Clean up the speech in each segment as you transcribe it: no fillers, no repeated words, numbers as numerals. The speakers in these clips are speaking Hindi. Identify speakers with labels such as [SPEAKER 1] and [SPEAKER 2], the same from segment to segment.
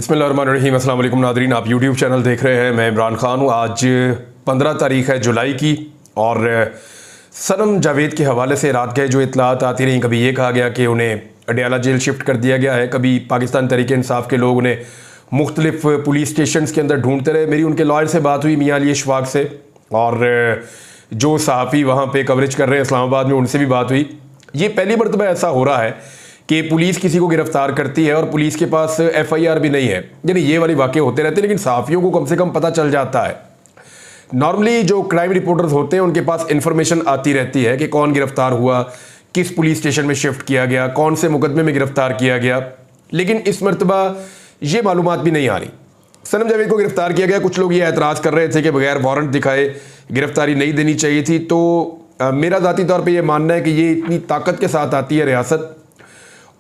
[SPEAKER 1] बिस्मिल्लाहिर्रहमानिर्रहीम। अस्सलाम वालेकुम नादरीन, आप यूट्यूब चैनल देख रहे हैं। मैं इमरान खान हूँ। आज 15 तारीख है जुलाई की और सनम जावेद के हवाले से रात गए जो इतलात आती रहीं, कभी ये कहा गया कि उन्हें अडयाला जेल शिफ्ट कर दिया गया है, कभी पाकिस्तान तहरीक इंसाफ के लोग उन्हें मुख्तलिफ पुलिस स्टेशन के अंदर ढूंढते रहे। मेरी उनके लॉयर से बात हुई मियां अली अशफाक से, और जो सहाफ़ी वहाँ पे कवरेज कर रहे हैं इस्लामाबाद में, उनसे भी बात हुई। ये पहली मरतबा ऐसा हो रहा है कि पुलिस किसी को गिरफ्तार करती है और पुलिस के पास FIR भी नहीं है। यानी ये वाले वाक़े होते रहते हैं, लेकिन सहाफ़ियों को कम से कम पता चल जाता है। नॉर्मली जो क्राइम रिपोर्टर्स होते हैं उनके पास इंफॉर्मेशन आती रहती है कि कौन गिरफ्तार हुआ, किस पुलिस स्टेशन में शिफ्ट किया गया, कौन से मुकदमे में गिरफ्तार किया गया, लेकिन इस मरतबा ये मालूमात भी नहीं आ रही। सनम जावेद को गिरफ्तार किया गया। कुछ लोग ये एतराज़ कर रहे थे कि बगैर वारंट दिखाए गिरफ्तारी नहीं देनी चाहिए थी। तो मेरा ज़ाती तौर पे ये मानना है कि ये इतनी ताकत के साथ आती है रियासत,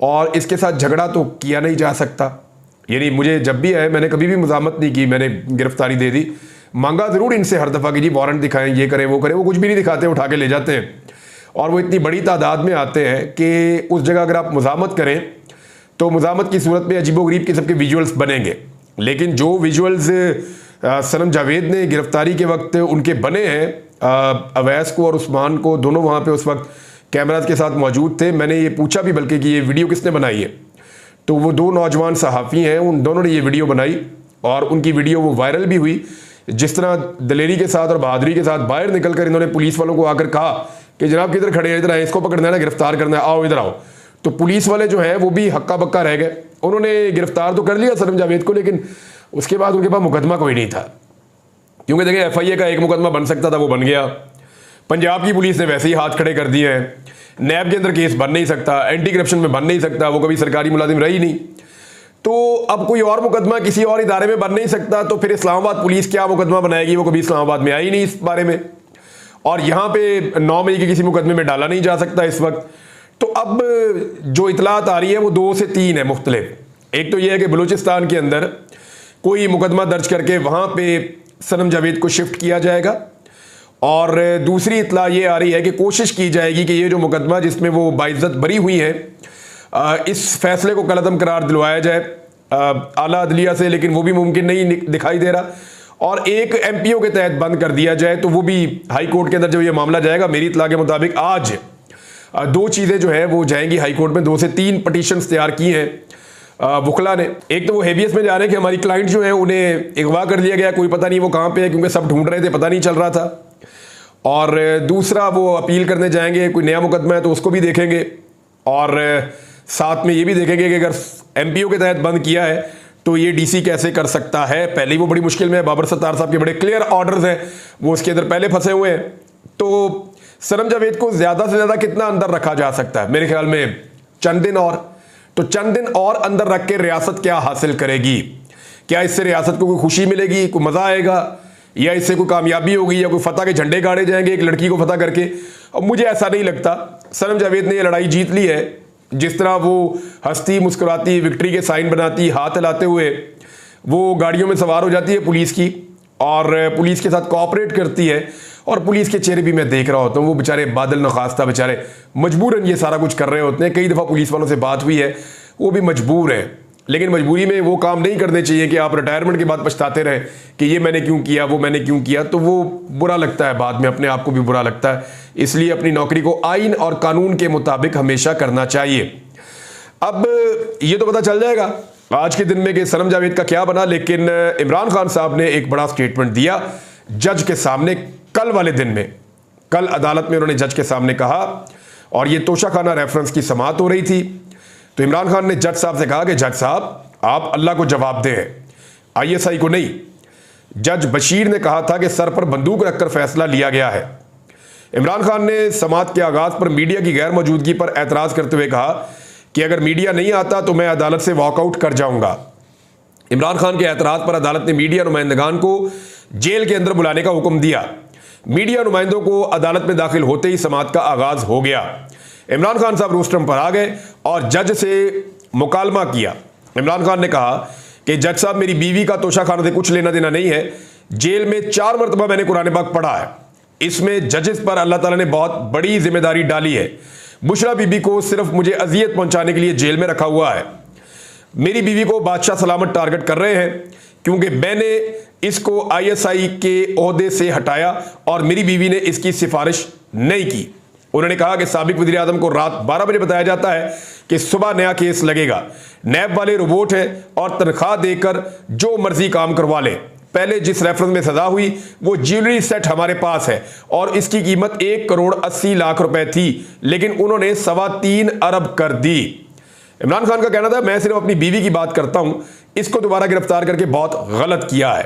[SPEAKER 1] और इसके साथ झगड़ा तो किया नहीं जा सकता। यानी मुझे जब भी है, मैंने कभी भी मुज़ामत नहीं की, मैंने गिरफ्तारी दे दी। मांगा ज़रूर इनसे हर दफ़ा कि जी वारंट दिखाएं, ये करें वो करें, वो कुछ भी नहीं दिखाते, उठा के ले जाते हैं। और वो इतनी बड़ी तादाद में आते हैं कि उस जगह अगर आप मुज़ामत करें तो मुज़ामत की सूरत में अजीबोगरीब किस्म के विजुअल्स बनेंगे। लेकिन जो विजुअल्स सनम जावेद ने गिरफ्तारी के वक्त उनके बने हैं, अवैस को और उस्मान को, दोनों वहाँ पे उस वक्त कैमराज के साथ मौजूद थे। मैंने ये पूछा भी बल्कि कि ये वीडियो किसने बनाई है, तो वो दो नौजवान सहाफ़ी हैं, उन दोनों ने ये वीडियो बनाई और उनकी वीडियो वो वायरल भी हुई। जिस तरह दलेरी के साथ और बहादुरी के साथ बाहर निकल कर इन्होंने पुलिस वालों को आकर कहा कि जनाब किधर खड़े हैं, इधर आए, इसको पकड़ना है ना, गिरफ्तार करना है, आओ इधर आओ। तो पुलिस वाले जो हैं वो भी हक्का बक्का रह गए। उन्होंने गिरफ्तार तो कर लिया सनम जावेद को, लेकिन उसके बाद उनके पास मुकदमा कोई नहीं था, क्योंकि देखिए FIA का एक मुकदमा बन सकता था, वो बन गया। पंजाब की पुलिस ने वैसे ही हाथ खड़े कर दिए हैं। नैब के अंदर केस बन नहीं सकता, एंटी करप्शन में बन नहीं सकता, वो कभी सरकारी मुलाजिम रही नहीं। तो अब कोई और मुकदमा किसी और इदारे में बन नहीं सकता, तो फिर इस्लामाबाद पुलिस क्या मुकदमा बनाएगी? वो कभी इस्लामाबाद में आई नहीं इस बारे में, और यहाँ पे 9 मई के किसी मुकदमे में डाला नहीं जा सकता इस वक्त। तो अब जो इतलात आ रही है वो 2 से 3 है मुख्तलिफ। एक तो ये है कि बलूचिस्तान के अंदर कोई मुकदमा दर्ज करके वहाँ पे सनम जावेद को शिफ्ट किया जाएगा, और दूसरी इतला ये आ रही है कि कोशिश की जाएगी कि ये जो मुकदमा जिसमें वो बाइज्जत बरी हुई है, इस फैसले को कलअदम करार दिलवाया जाए आला अदलिया से, लेकिन वो भी मुमकिन नहीं दिखाई दे रहा। और एक MPO के तहत बंद कर दिया जाए, तो वो भी हाई कोर्ट के अंदर जब ये मामला जाएगा, मेरी इतला के मुताबिक आज 2 चीज़ें जो है वो जाएंगी हाई कोर्ट में। 2 से 3 पटिशन्स तैयार की हैं वकला ने। एक तो वो हेवियस में जा रहे हैं कि हमारी क्लाइंट जो है उन्हें अगवा कर लिया गया, कोई पता नहीं वो कहाँ पे है, क्योंकि सब ढूंढ रहे थे, पता नहीं चल रहा था। और दूसरा वो अपील करने जाएंगे, कोई नया मुकदमा है तो उसको भी देखेंगे, और साथ में ये भी देखेंगे कि अगर MPO के तहत बंद किया है तो ये DC कैसे कर सकता है। पहले ही वो बड़ी मुश्किल में है, बाबर सत्तार साहब के बड़े क्लियर ऑर्डर्स हैं, वो उसके अंदर पहले फंसे हुए हैं। तो सनम जावेद को ज़्यादा से ज़्यादा कितना अंदर रखा जा सकता है? मेरे ख्याल में चंद दिन और। तो चंद दिन और अंदर रख के रियासत क्या हासिल करेगी? क्या इससे रियासत को कोई खुशी मिलेगी, कोई मज़ा आएगा, या इससे कोई कामयाबी होगी, या कोई फतह के झंडे गाड़े जाएंगे एक लड़की को फतह करके? अब मुझे ऐसा नहीं लगता। सनम जावेद ने ये लड़ाई जीत ली है। जिस तरह वो हंसती मुस्कुराती विक्ट्री के साइन बनाती, हाथ हिलाते हुए वो गाड़ियों में सवार हो जाती है पुलिस की, और पुलिस के साथ कोऑपरेट करती है, और पुलिस के चेहरे भी मैं देख रहा होता हूँ, वो बेचारे बादल नखास्ता बेचारे मजबूरन ये सारा कुछ कर रहे होते हैं। कई दफ़ा पुलिस वालों से बात हुई है, वो भी मजबूर है, लेकिन मजबूरी में वो काम नहीं करने चाहिए कि आप रिटायरमेंट के बाद पछताते रहें कि ये मैंने क्यों किया, वो मैंने क्यों किया। तो वो बुरा लगता है, बाद में अपने आप को भी बुरा लगता है। इसलिए अपनी नौकरी को आइन और कानून के मुताबिक हमेशा करना चाहिए। अब ये तो पता चल जाएगा आज के दिन में कि सनम जावेद का क्या बना, लेकिन इमरान खान साहब ने एक बड़ा स्टेटमेंट दिया जज के सामने कल वाले दिन में। कल अदालत में उन्होंने जज के सामने कहा, और ये तोशाखाना रेफरेंस की समाअत हो रही थी। तो इमरान खान ने जज साहब से कहा कि जज साहब आप अल्लाह को जवाब दें, ISI को नहीं। जज बशीर ने कहा था कि सर पर बंदूक रखकर फैसला लिया गया है। इमरान खान ने समाअत के आगाज पर मीडिया की गैर मौजूदगी पर एतराज़ करते हुए कहा कि अगर मीडिया नहीं आता तो मैं अदालत से वॉकआउट कर जाऊंगा। इमरान खान के एतराज़ पर अदालत ने मीडिया नुमाइंदगान को जेल के अंदर बुलाने का हुक्म दिया। मीडिया नुमाइंदों को अदालत में दाखिल होते ही समाअत का आगाज हो गया। इमरान खान साहब रोस्ट्रम पर आ गए और जज से मुकालमा किया। इमरान खान ने कहा कि जज साहब, मेरी बीवी का तोशाखाना से कुछ लेना देना नहीं है। जेल में 4 मरतबा मैंने कुरान पाक पढ़ा है। इसमें जजेस पर अल्लाह ताला ने बहुत बड़ी जिम्मेदारी डाली है। बुशरा बीबी को सिर्फ मुझे अजियत पहुंचाने के लिए जेल में रखा हुआ है। मेरी बीवी को बादशाह सलामत टारगेट कर रहे हैं क्योंकि मैंने इसको आईएसआई के ओहदे से हटाया और मेरी बीवी ने इसकी सिफारिश नहीं की। उन्होंने कहा कि साबिक वज़ीर आज़म को रात 12 बजे बताया जाता है कि सुबह नया केस लगेगा। नैब वाले रोबोट हैं और तनख्वाह देकर जो मर्जी काम करवा लें। पहले जिस रेफरेंस में सजा हुई वो ज्वेलरी सेट हमारे पास है और इसकी कीमत 1 करोड़ 80 लाख रुपए थी, लेकिन उन्होंने 3.25 अरब कर दी। इमरान खान का कहना था मैं सिर्फ अपनी बीवी की बात करता हूं, इसको दोबारा गिरफ्तार करके बहुत गलत किया है।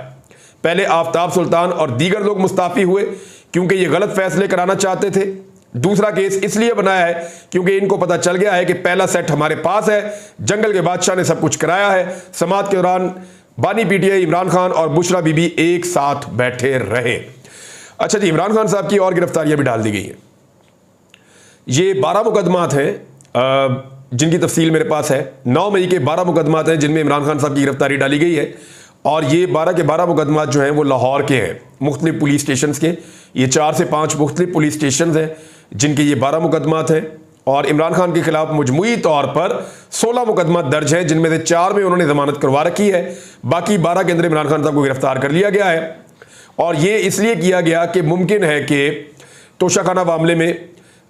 [SPEAKER 1] पहले आफ्ताब सुल्तान और दीगर लोग मुस्ताफी हुए क्योंकि ये गलत फैसले कराना चाहते थे। दूसरा केस इसलिए बनाया है क्योंकि इनको पता चल गया है कि पहला सेट हमारे पास है, जंगल के बादशाह ने सब कुछ कराया है। समाअत के दौरान बानी पीटीआई इमरान खान और बुशरा बीबी एक साथ बैठे रहे। अच्छा जी, इमरान खान साहब की और गिरफ्तारियां भी डाल दी गई हैं। ये 12 मुकदमात हैं जिनकी तफसील मेरे पास है। 9 मई के 12 मुकदमात हैं जिनमें इमरान खान साहब की गिरफ्तारी डाली गई है और ये 12 के 12 मुकदमात जो हैं वो लाहौर के हैं, मुख्तलिफ पुलिस स्टेशन के। ये 4 से 5 मुख्तलिफ पुलिस स्टेशन हैं जिनके ये 12 मुकदमात हैं और इमरान खान के खिलाफ मजमूई तौर पर 16 मुकदमा दर्ज हैं, जिनमें से 4 में उन्होंने जमानत करवा रखी है। बाकी 12 के अंदर इमरान खान साहब को गिरफ्तार कर लिया गया है और ये इसलिए किया गया कि मुमकिन है कि तोशाखाना मामले में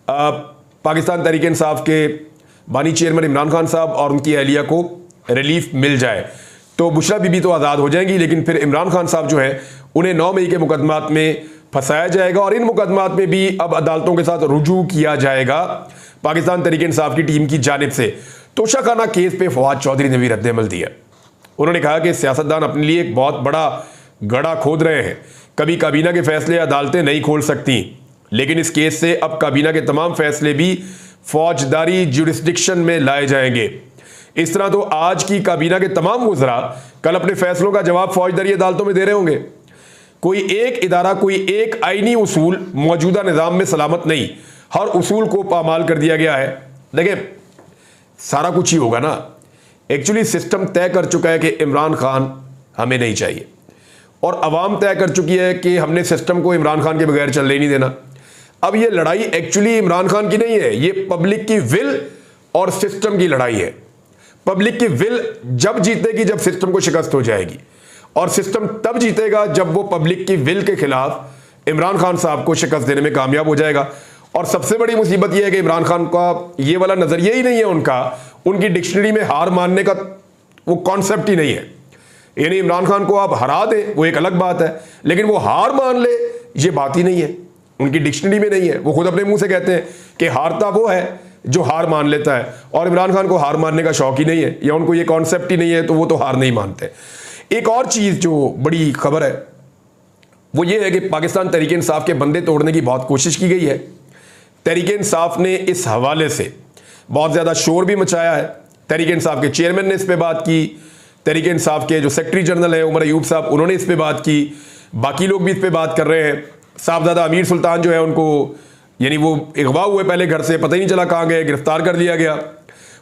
[SPEAKER 1] पाकिस्तान तहरीक इंसाफ के बानी चेयरमैन इमरान खान साहब और उनकी अहलिया को रिलीफ मिल जाए तो बुशरा बीबी तो आज़ाद हो जाएंगी, लेकिन फिर इमरान खान साहब जो है उन्हें 9 मई के मुकदमात में फंसाया जाएगा और इन मुकदमात में भी अब अदालतों के साथ रुजू किया जाएगा पाकिस्तान तहरीक इंसाफ की टीम की जानिब से। तोशाखाना केस पे फवाद चौधरी ने भी रद्द-ए-अमल दिया। उन्होंने कहा कि सियासतदान अपने लिए एक बहुत बड़ा गड्ढा खोद रहे हैं। कभी काबीना के फैसले अदालतें नहीं खोल सकती, लेकिन इस केस से अब काबीना के तमाम फैसले भी फौजदारी जुरिस्डिक्शन में लाए जाएंगे। इस तरह तो आज की काबीना के तमाम वज़रा कल अपने फैसलों का जवाब फौजदारी अदालतों में दे रहे होंगे। कोई एक इदारा, कोई एक आईनी उसूल मौजूदा निज़ाम में सलामत नहीं, हर उसूल को पामाल कर दिया गया है। देखिए, सारा कुछ ही होगा ना। एक्चुअली सिस्टम तय कर चुका है कि इमरान खान हमें नहीं चाहिए और अवाम तय कर चुकी है कि हमने सिस्टम को इमरान खान के बगैर चलने नहीं देना। अब ये लड़ाई एक्चुअली इमरान खान की नहीं है, ये पब्लिक की विल और सिस्टम की लड़ाई है। पब्लिक की विल जब जीतेगी जब सिस्टम को शिकस्त हो जाएगी, और सिस्टम तब जीतेगा जब वो पब्लिक की विल के खिलाफ इमरान खान साहब को शिकस्त देने में कामयाब हो जाएगा। और सबसे बड़ी मुसीबत यह है कि इमरान खान का ये वाला नजरिया ही नहीं है, उनकी डिक्शनरी में हार मानने का वो कॉन्सेप्ट ही नहीं है। यानी इमरान खान को आप हरा दें वो एक अलग बात है, लेकिन वो हार मान ले ये बात ही नहीं है, उनकी डिक्शनरी में नहीं है। वो खुद अपने मुंह से कहते हैं कि हारता वो है जो हार मान लेता है, और इमरान खान को हार मानने का शौक ही नहीं है या उनको ये कॉन्सेप्ट ही नहीं है, तो वो तो हार नहीं मानते। एक और चीज जो बड़ी खबर है वो ये है कि पाकिस्तान तहरीक इंसाफ के बंदे तोड़ने की बहुत कोशिश की गई है। तहरीक इंसाफ ने इस हवाले से बहुत ज़्यादा शोर भी मचाया है। तहरीक इंसाफ के चेयरमैन ने इस पर बात की, तहरीक इंसाफ के जो सेक्रेटरी जनरल हैं उमर अयूब साहब, उन्होंने इस पर बात की, बाकी लोग भी इस पर बात कर रहे हैं। साहबजादा अमीर सुल्तान जो है उनको यानी वो अगवा हुए, पहले घर से पता ही नहीं चला कहाँ गए, गिरफ्तार कर लिया गया।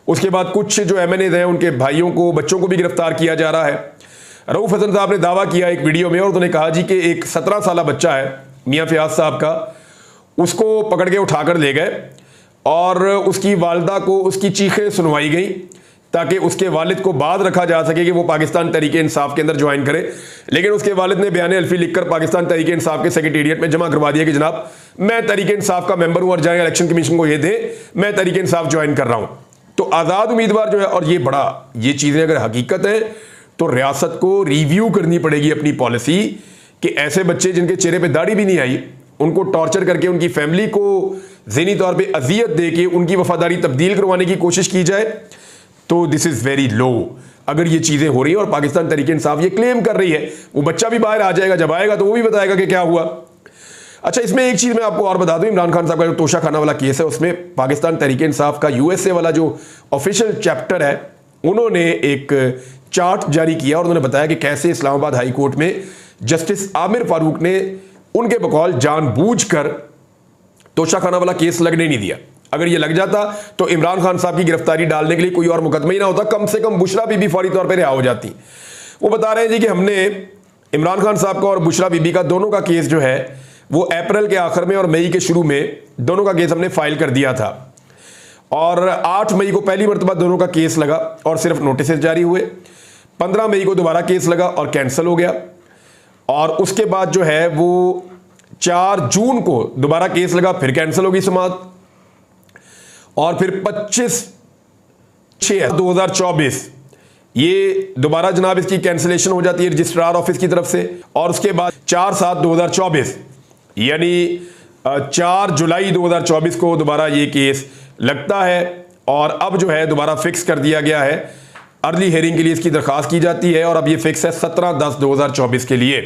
[SPEAKER 1] उसके बाद कुछ जो MNAs हैं उनके भाइयों को, बच्चों को भी गिरफ्तार किया जा रहा है। रऊफ हसन साहब ने दावा किया एक वीडियो में और उन्होंने कहा जी कि एक 17 साल बच्चा है मियाँ फयाज साहब का, उसको पकड़ के उठाकर ले गए और उसकी वालदा को उसकी चीखें सुनवाई गई ताकि उसके वालिद को बाद रखा जा सके कि वो पाकिस्तान तहरीक इंसाफ के अंदर ज्वाइन करे। लेकिन उसके वालिद ने बयान अल्फी लिखकर पाकिस्तान तहरीक इंसाफ के सेक्रेटेरिएट में जमा करवा दिया कि जनाब मैं तहरीक इंसाफ का मेंबर हूं और जाए इलेक्शन कमीशन को ये दे, मैं तहरीक इंसाफ ज्वाइन कर रहा हूं। तो आज़ाद उम्मीदवार जो है, और ये चीज़ें अगर हकीकत है तो रियासत को रिव्यू करनी पड़ेगी अपनी पॉलिसी कि ऐसे बच्चे जिनके चेहरे पर दाढ़ी भी नहीं आई उनको टॉर्चर करके उनकी फैमिली को ज़हनी तौर पर अजियत दे के उनकी वफादारी तब्दील करवाने की कोशिश की जाए, तो दिस इज़ वेरी लो। अगर ये चीज़ें हो रही हैं और पाकिस्तान तहरीक इंसाफ ये क्लेम कर रही है, वो बच्चा भी बाहर आ जाएगा, जब आएगा तो वो भी बताएगा कि क्या हुआ। अच्छा, इसमें एक चीज़ मैं आपको और बता दूं, इमरान खान साहब का जो तोशाखाना वाला केस है उसमें पाकिस्तान तहरीक इंसाफ का USA वाला जो ऑफिशियल चैप्टर है उन्होंने एक चार्ट जारी किया और उन्होंने बताया कि कैसे इस्लामाबाद हाई कोर्ट में जस्टिस आमिर फारूक ने उनके बकौल जानबूझकर तोशाखाना वाला केस लगने नहीं दिया। अगर ये लग जाता तो इमरान खान साहब की गिरफ्तारी डालने के लिए कोई और मुकदमा ही ना होता, कम से कम बुशरा बीबी फौरी तौर पर रिहा हो जाती। वो बता रहे हैं जी कि हमने इमरान खान साहब का और बुशरा बीबी का दोनों का केस जो है वो अप्रैल के आखिर में और मई के शुरू में दोनों का केस हमने फाइल कर दिया था और 8 मई को पहली मरतबा दोनों का केस लगा और सिर्फ नोटिस जारी हुए। 15 मई को दोबारा केस लगा और कैंसिल हो गया। और उसके बाद जो है वो 4 जून को दोबारा केस लगा, फिर कैंसिल होगी समाअत। और फिर 25/6/2024 ये दोबारा जनाब इसकी कैंसिलेशन हो जाती है रजिस्ट्रार ऑफिस की तरफ से। और उसके बाद 4/7/2024 यानी 4 जुलाई 2024 को दोबारा ये केस लगता है। और अब जो है दोबारा फिक्स कर दिया गया है, अर्ली हेयरिंग के लिए इसकी दरखास्त की जाती है और अब ये फिक्स है 17/10/2024 के लिए।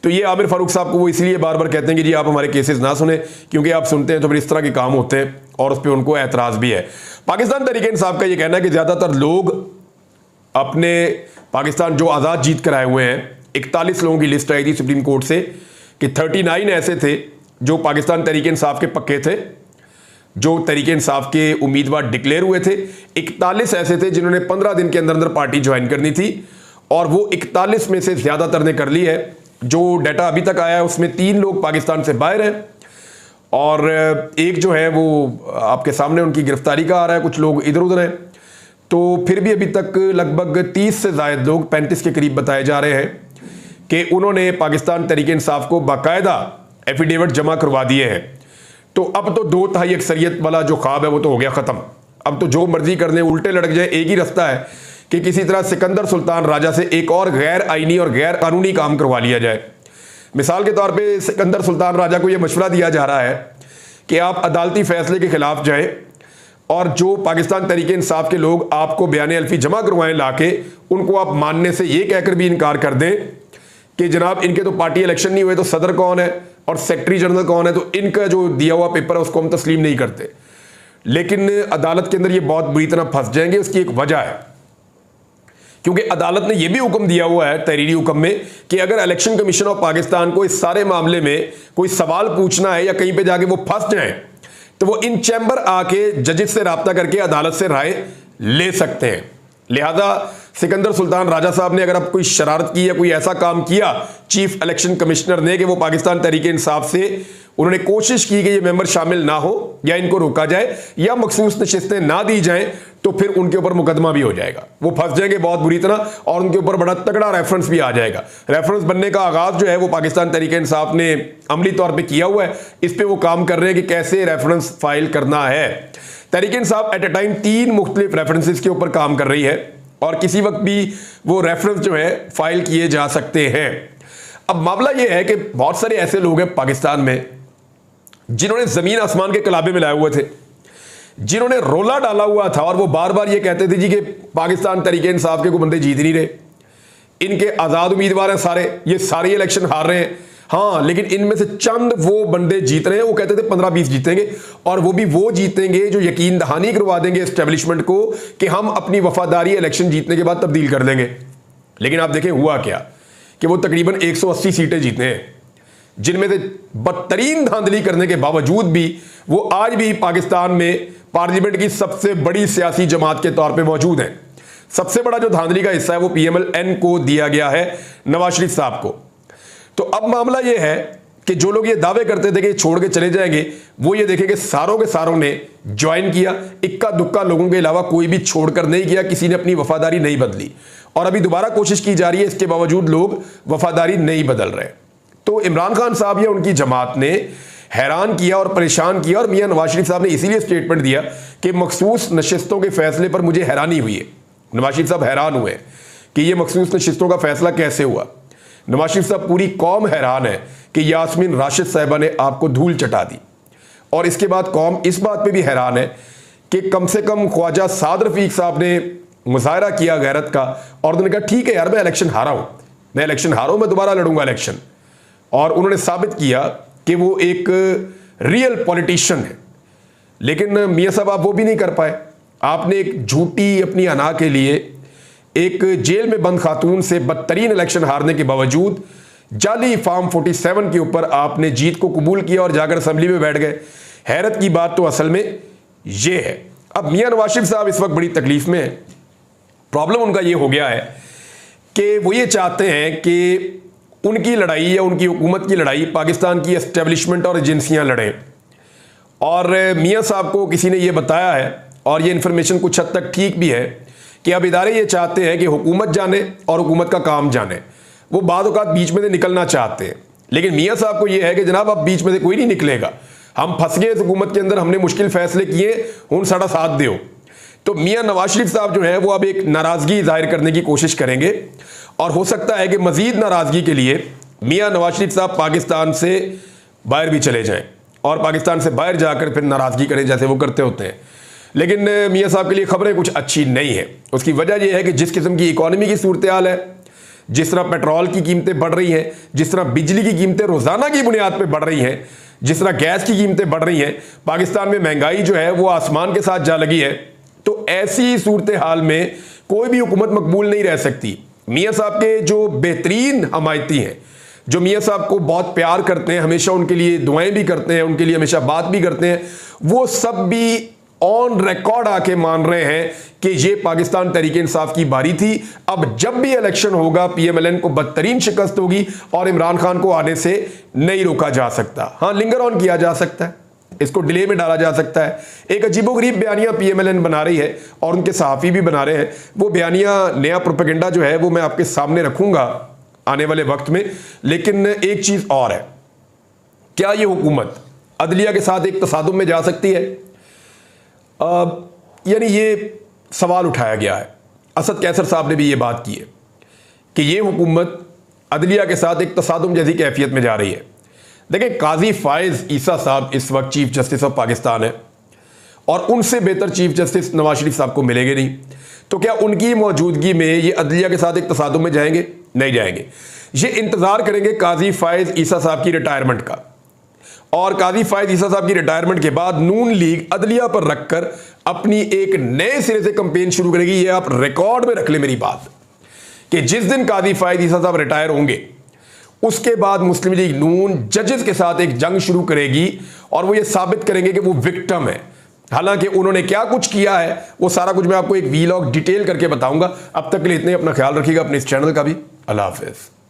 [SPEAKER 1] तो ये आमिर फारूक साहब को वो इसलिए बार बार कहते हैं कि जी आप हमारे केसेस ना सुने, क्योंकि आप सुनते हैं तो फिर इस तरह के काम होते हैं और उस पर उनको एतराज़ भी है। पाकिस्तान तहरीक इंसाफ का ये कहना है कि ज़्यादातर लोग अपने पाकिस्तान जो आज़ाद जीत कर आए हुए हैं, 41 लोगों की लिस्ट आई थी सुप्रीम कोर्ट से कि 39 ऐसे थे जो पाकिस्तान तहरीक इंसाफ के पक्के थे, जो तहरीक इंसाफ के उम्मीदवार डिक्लेयर हुए थे। 41 ऐसे थे जिन्होंने 15 दिन के अंदर अंदर पार्टी ज्वाइन करनी थी और वो 41 में से ज़्यादातर ने कर ली है। जो डाटा अभी तक आया है उसमें 3 लोग पाकिस्तान से बाहर हैं और एक जो है वो आपके सामने उनकी गिरफ्तारी का आ रहा है, कुछ लोग इधर उधर हैं। तो फिर भी अभी तक लगभग 30 से ज़ायद लोग, 35 के करीब बताए जा रहे हैं कि उन्होंने पाकिस्तान तहरीक इंसाफ को बाकायदा एफिडेविट जमा करवा दिए हैं। तो अब तो 2/3 अक्सरियत वाला जो ख्वाब है वो तो हो गया ख़त्म। अब तो जो मर्जी करने उल्टे लटक जाए, एक ही रास्ता है कि किसी तरह सिकंदर सुल्तान राजा से एक और गैर आईनी और गैर कानूनी काम करवा लिया जाए। मिसाल के तौर पे सिकंदर सुल्तान राजा को यह मशवरा दिया जा रहा है कि आप अदालती फैसले के खिलाफ जाएं और जो पाकिस्तान तहरीक इंसाफ के लोग आपको बयान अल्फी जमा करवाएं लाके, उनको आप मानने से ये कहकर भी इनकार कर दें कि जनाब इनके तो पार्टी इलेक्शन नहीं हुए, तो सदर कौन है और सेक्रेटरी जनरल कौन है, तो इनका जो दिया हुआ पेपर है उसको हम तस्लीम नहीं करते। लेकिन अदालत के अंदर ये बहुत बुरी तरह फंस जाएंगे। उसकी एक वजह है, क्योंकि अदालत ने यह भी हुक्म दिया हुआ है तहरीरी हुक्म में कि अगर इलेक्शन कमीशन ऑफ पाकिस्तान को इस सारे मामले में कोई सवाल पूछना है या कहीं पे जाके वो फंस जाए तो वो इन चैम्बर आके जजेस से राब्ता करके अदालत से राय ले सकते हैं। लिहाजा सिकंदर सुल्तान राजा साहब ने अगर अब कोई शरारत की या कोई ऐसा काम किया चीफ इलेक्शन कमिश्नर ने कि वो पाकिस्तान तहरीक इंसाफ से उन्होंने कोशिश की कि ये मेंबर शामिल ना हो या इनको रोका जाए या मखसूस नशिस्तें ना दी जाएं, तो फिर उनके ऊपर मुकदमा भी हो जाएगा। वो फंस जाएंगे बहुत बुरी तरह और उनके ऊपर बड़ा तगड़ा रेफरेंस भी आ जाएगा। रेफरेंस बनने का आगाज जो है वो पाकिस्तान तहरीक इंसाफ ने अमली तौर पर किया हुआ है। इस पर वो काम कर रहे हैं कि कैसे रेफरेंस फाइल करना है। तहरीक इंसाफ एट ए टाइम 3 मुख्तलिफ रेफरेंसेस के ऊपर काम कर रही है और किसी वक्त भी वो रेफरेंस जो है फाइल किए जा सकते हैं। अब मामला ये है कि बहुत सारे ऐसे लोग हैं पाकिस्तान में जिन्होंने जमीन आसमान के कलाबे में लाए हुए थे, जिन्होंने रोला डाला हुआ था और वो बार बार ये कहते थे जी कि पाकिस्तान तहरीक इंसाफ के कोई बंदे जीत नहीं रहे, इनके आज़ाद उम्मीदवार हैं सारे, ये सारे इलेक्शन हार रहे हैं। हाँ, लेकिन इनमें से चंद वो बंदे जीत रहे हैं। वो कहते थे 15-20 जीतेंगे और वो भी वो जीतेंगे जो यकीन दहानी करवा देंगे एस्टेब्लिशमेंट को कि हम अपनी वफादारी इलेक्शन जीतने के बाद तब्दील कर देंगे। लेकिन आप देखें हुआ क्या कि वो तकरीबन 180 सीटें जीते हैं, जिनमें से बदतरीन धांधली करने के बावजूद भी वो आज भी पाकिस्तान में पार्लियामेंट की सबसे बड़ी सियासी जमात के तौर पे मौजूद हैं। सबसे बड़ा जो धांधली का हिस्सा है वो PMLN को दिया गया है, नवाज शरीफ साहब को। तो अब मामला ये है कि जो लोग ये दावे करते थे कि छोड़ के चले जाएंगे, वो ये देखें कि सारों के सारों ने ज्वाइन किया। इक्का दुक्का लोगों के अलावा कोई भी छोड़कर नहीं किया, किसी ने अपनी वफादारी नहीं बदली और अभी दोबारा कोशिश की जा रही है, इसके बावजूद लोग वफादारी नहीं बदल रहे। तो इमरान खान साहब या उनकी जमात ने हैरान किया और परेशान किया और मियां नवाज शरीफ साहब ने इसीलिए स्टेटमेंट दिया कि मखसूस नशिस्तों के फैसले पर मुझे हैरानी हुई है। नवाज शरीफ साहब हैरान हुए कि यह मखसूस नशिस्तों का फैसला कैसे हुआ। नवाज शरीफ साहब, पूरी कौम हैरान है कि यास्मीन राशिद साहिबा ने आपको धूल चटा दी। और इसके बाद कौम इस बात पे भी हैरान है कि कम से कम ख्वाजा साद रफीक साहब ने मुजाहरा किया गैरत का और उन्होंने कहा ठीक है यार, मैं इलेक्शन हारा हूं, मैं दोबारा लड़ूंगा इलेक्शन। और उन्होंने साबित किया कि वो एक रियल पॉलिटिशियन है। लेकिन मियां साहब आप वो भी नहीं कर पाए। आपने एक झूठी अपनी अना के लिए एक जेल में बंद खातून से बदतरीन इलेक्शन हारने के बावजूद जाली फॉर्म 47 के ऊपर आपने जीत को कबूल किया और जाकर असेंबली में बैठ गए। हैरत की बात तो असल में ये है। अब मियां नवाज शरीफ साहब इस वक्त बड़ी तकलीफ में है। प्रॉब्लम उनका ये हो गया है कि वो ये चाहते हैं कि उनकी लड़ाई या उनकी हुकूमत की लड़ाई पाकिस्तान की एस्टेब्लिशमेंट और एजेंसियां लड़ें और मियाँ साहब को किसी ने ये बताया है, और ये इन्फॉर्मेशन कुछ हद तक ठीक भी है, कि अब इदारे ये चाहते हैं कि हुकूमत जाने और हुकूमत का काम जाने। वो बाद औक़ात बीच में से निकलना चाहते हैं, लेकिन मियाँ साहब को ये है कि जनाब अब बीच में से कोई नहीं निकलेगा, हम फंस गए इस हुकूमत के अंदर, हमने मुश्किल फैसले किए, हुन साड़ा साथ दो। तो मियाँ नवाज शरीफ साहब जो है वो अब एक नाराज़गी जाहिर करने की कोशिश करेंगे, और हो सकता है कि मज़ीद नाराज़गी के लिए मियाँ नवाज शरीफ साहब पाकिस्तान से बाहर भी चले जाएं और पाकिस्तान से बाहर जाकर फिर नाराज़गी करें जैसे वो करते होते हैं। लेकिन मियाँ साहब के लिए खबरें कुछ अच्छी नहीं है। उसकी वजह यह है कि जिस किस्म की इकॉनमी की सूरत हाल है, जिस तरह पेट्रोल की कीमतें बढ़ रही हैं, जिस तरह बिजली की कीमतें रोज़ाना की बुनियाद पर बढ़ रही हैं, जिस तरह गैस की कीमतें बढ़ रही हैं, पाकिस्तान में महंगाई जो है वो आसमान के साथ जा लगी है। तो ऐसी सूरत हाल में कोई भी हुकूमत मकबूल नहीं रह सकती। मियाँ साहब के जो बेहतरीन हमायती हैं, जो मियाँ साहब को बहुत प्यार करते हैं, हमेशा उनके लिए दुआएं भी करते हैं, उनके लिए हमेशा बात भी करते हैं, वो सब भी ऑन रिकॉर्ड आके मान रहे हैं कि ये पाकिस्तान तहरीक इंसाफ की बारी थी। अब जब भी इलेक्शन होगा PMLN को बदतरीन शिकस्त होगी और इमरान खान को आने से नहीं रोका जा सकता। हाँ, लिंगर ऑन किया जा सकता है, इसको डिले में डाला जा सकता है। एक अजीबोगरीब बयानिया PMLN बना रही है और उनके सहाफ़ी भी बना रहे हैं। वो बयानिया नया प्रोपेगेंडा जो है वो मैं आपके सामने रखूंगा आने वाले वक्त में। लेकिन एक चीज़ और है, क्या ये हुकूमत अदलिया के साथ एक तसादुम में जा सकती है? यानी ये सवाल उठाया गया है। असद कैसर साहब ने भी ये बात की है कि ये हुकूमत अदलिया के साथ एक तसादुम जैसी कैफियत में जा रही है। देखिए, काजी फायज ईसा साहब इस वक्त चीफ जस्टिस ऑफ पाकिस्तान है और उनसे बेहतर चीफ जस्टिस नवाज शरीफ साहब को मिलेंगे नहीं। तो क्या उनकी मौजूदगी में ये अदलिया के साथ एक तसादुम में जाएंगे? नहीं जाएंगे। ये इंतजार करेंगे काजी फायज ईसा साहब की रिटायरमेंट का, और काजी फायज ईसा साहब की रिटायरमेंट के बाद नून लीग अदलिया पर रखकर अपनी एक नए सिरे से कंपेन शुरू करेगी। ये आप रिकॉर्ड में रख ले मेरी बात, कि जिस दिन काजी फायज ईसा साहब रिटायर होंगे उसके बाद मुस्लिम लीग नून जजेस के साथ एक जंग शुरू करेगी और वो ये साबित करेंगे कि वो विक्टिम है। हालांकि उन्होंने क्या कुछ किया है वो सारा कुछ मैं आपको एक वीलॉग डिटेल करके बताऊंगा। अब तक के लिए इतने, अपना ख्याल रखिएगा, अपने इस चैनल का भी। अल्लाह हाफिज़।